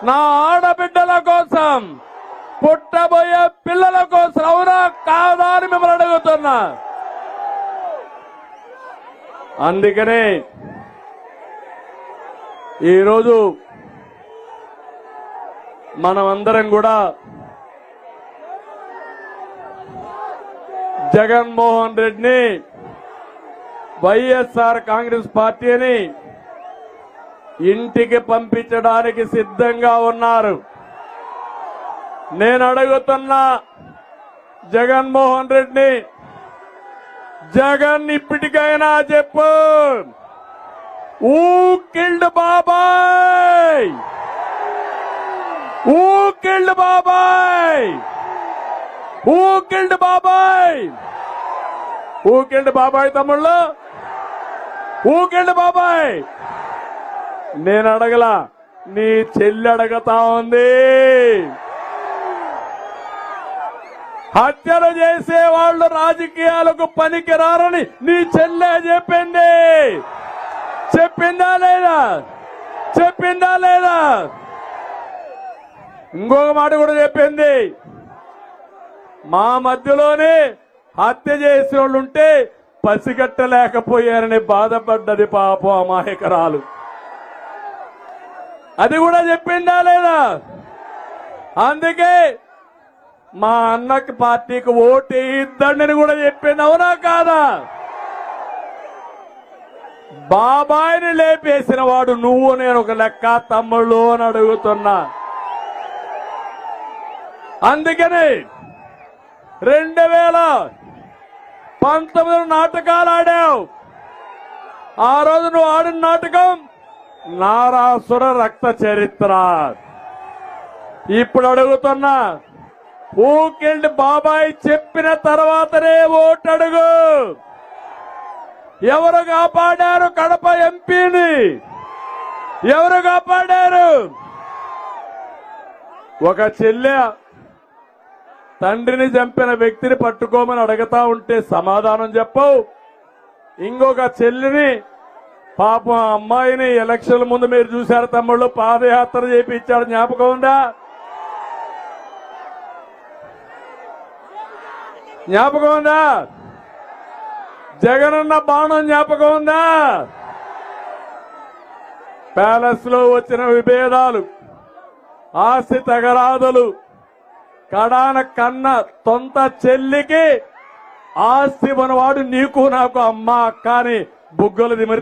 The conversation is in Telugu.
నా ఆడబిడ్డల కోసం, పుట్టబోయే పిల్లల కోసం అవునా కాదా అని మిమ్మల్ని అడుగుతున్నా. అందుకనే ఈరోజు మనమందరం కూడా జగన్మోహన్ రెడ్డిని, వైఎస్ఆర్ కాంగ్రెస్ పార్టీని ఇంటికి పంపించడానికి సిద్ధంగా ఉన్నారు. నేను అడుగుతున్నా జగన్మోహన్ రెడ్డిని, జగన్ ఇప్పటికైనా చెప్పు, ఊ కిల్డ్ బాబాయ్, ఊ కిల్డ్ బాబాయ్, ఊ కిల్డ్ బాబాయ్, ఊ కిల్డ్ బాబాయ్ తమ్ముళ్ళు, ఊ కిల్డ్ బాబాయ్. నేను అడగలా, నీ చెల్లి అడగతా ఉంది. హత్యలు చేసే వాళ్ళు రాజకీయాలకు పనికిరారని నీ చెల్లె చెప్పింది. చెప్పిందా లేదా? చెప్పిందా లేదా? ఇంకొక మాట కూడా చెప్పింది, మా మధ్యలోనే హత్య చేసే వాళ్ళు ఉంటే పసిగట్టలేకపోయారని బాధపడ్డది పాపం అమాయకురాలు. అది కూడా చెప్పిందా లేదా? అందుకే మా అన్నకి పార్టీకి ఓటు ఇద్దండి కూడా చెప్పింది, అవునా కాదా? బాబాయిని లేపేసిన వాడు నువ్వు నేను ఒక లెక్క తమ్ముళ్ళు అని అడుగుతున్నా. అందుకని 2019 నాటకాలు ఆడావు. ఆ రోజు నువ్వు ఆడిన నాటకం నారాసుర రక్త చరిత్ర. ఇప్పుడు అడుగుతున్నా, ఊకిల్డ్ బాబాయ్ చెప్పిన తర్వాతనే ఓటు అడుగు. ఎవరు కాపాడారు కడప ఎంపీని? ఎవరు కాపాడారు? ఒక చెల్లె తండ్రిని చంపిన వ్యక్తిని పట్టుకోమని అడుగుతా ఉంటే సమాధానం చెప్పవు. ఇంకొక చెల్లిని, పాపం అమ్మాయిని ఎలక్షన్ల ముందు మీరు చూశారు తమ్ముళ్ళు, పాదయాత్ర చేయించాడు, జ్ఞాపకం ఉందా? జ్ఞాపకం ఉందా? జగనన్న బాణం జ్ఞాపకం ఉందా? ప్యాలెస్ లో వచ్చిన విభేదాలు, ఆస్తి తగరాదులు, కడాన కన్న సొంత చెల్లికి ఆస్తి మనవాడు నీకు నాకు అమ్మ అక్క అని బుగ్గలు దిమరి